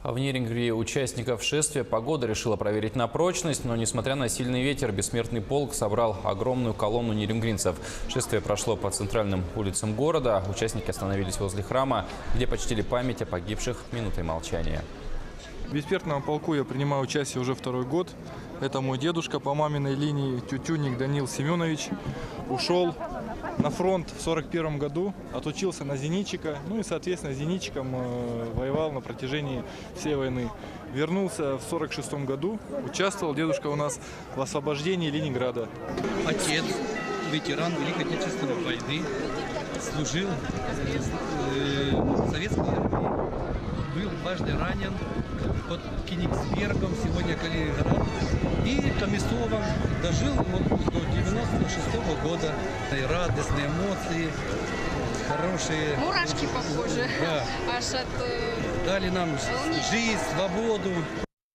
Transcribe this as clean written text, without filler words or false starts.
В Нерюнгри участников шествия погода решила проверить на прочность, но несмотря на сильный ветер, бессмертный полк собрал огромную колонну нерюнгринцев. Шествие прошло по центральным улицам города. Участники остановились возле храма, где почтили память о погибших минутой молчания. В бессмертном полку я принимаю участие уже второй год. Это мой дедушка по маминой линии, Тютюник Данил Семенович. Ушел на фронт в 1941 году, отучился на зенитчика. Ну и, соответственно, зенитчиком воевал на протяжении всей войны. Вернулся в 1946 году, участвовал дедушка у нас в освобождении Ленинграда. Отец, ветеран Великой Отечественной войны, служил в советской армии, был дважды ранен под Кенигсбергом, сегодня Калининград, и комиссован, дожил вот до 96 года. И радостные эмоции, хорошие. Мурашки похожи. Да. Аж от... Дали нам жизнь, свободу.